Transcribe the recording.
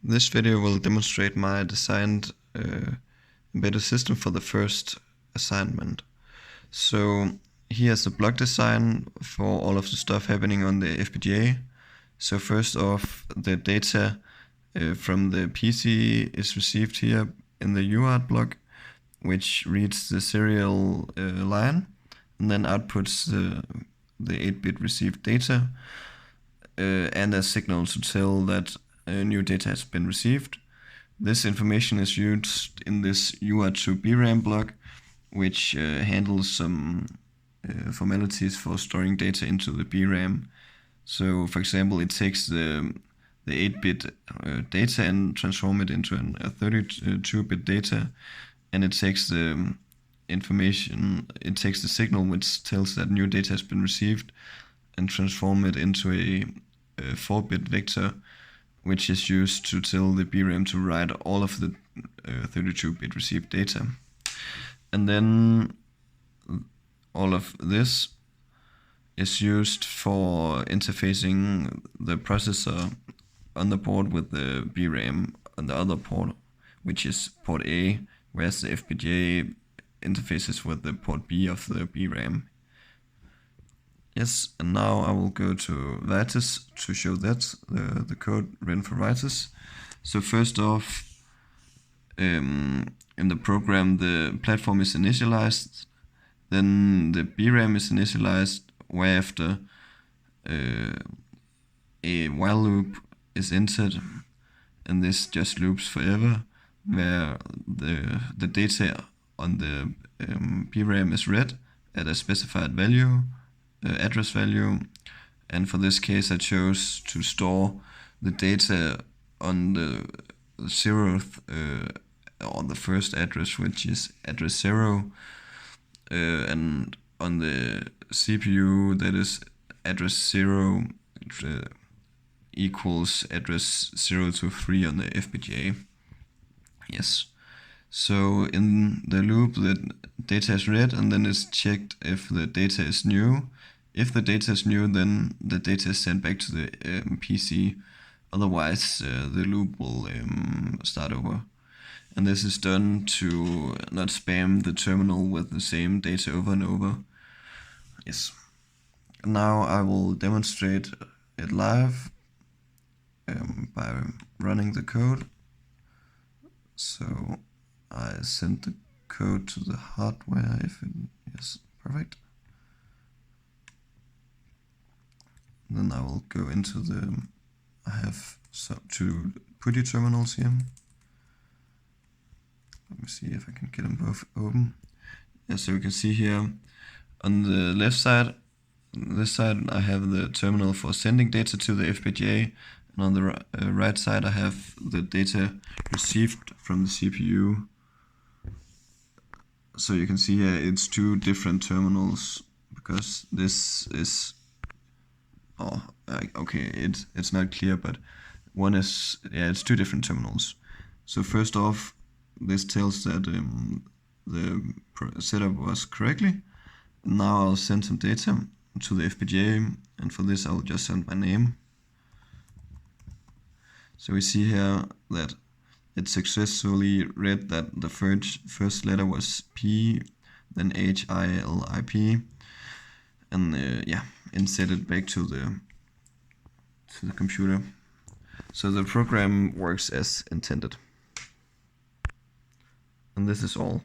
This video will demonstrate my designed embedded system for the first assignment. So here's the block design for all of the stuff happening on the FPGA. So first off, the data from the PC is received here in the UART block, which reads the serial line and then outputs the 8-bit received data and a signal to tell that new data has been received. This information is used in this UART2 BRAM block, which handles some formalities for storing data into the BRAM. So, for example, it takes the 8-bit data and transform it into a 32-bit data, and it takes the information, it takes the signal which tells that new data has been received and transform it into a 4-bit vector, which is used to tell the BRAM to write all of the 32-bit received data. And then all of this is used for interfacing the processor on the board with the BRAM on the other port, which is port A, whereas the FPGA interfaces with the port B of the BRAM. Yes, and now I will go to Vitis to show that, the code written for Vitis. So first off, in the program the platform is initialized, then the BRAM is initialized, whereafter a while loop is entered, and this just loops forever, where the data on the BRAM is read at a specified value, address value, and for this case I chose to store the data on the 0th or the first address, which is address 0, and on the CPU that is address 0 equals address 0 to 3 on the FPGA. Yes. So in the loop the data is read and then it's checked if the data is new. If the data is new, then the data is sent back to the PC. Otherwise the loop will start over. And this is done to not spam the terminal with the same data over and over. Yes. Now I will demonstrate it live by running the code. So I sent the code to the hardware yes, perfect. Then I will go into I have two PuTTY terminals here. Let me see if I can get them both open. Yeah, so you can see here on the left side, this side I have the terminal for sending data to the FPGA, and on the right side I have the data received from the CPU. So you can see here it's two different terminals, because this is okay, it's not clear, but one is, it's two different terminals. So first off, this tells that the setup was correctly. Now I'll send some data to the FPGA, and for this I'll just send my name. So we see here that it successfully read that the first letter was P, then H-I-L-I-P, and and set it back to the computer. So the program works as intended. And this is all.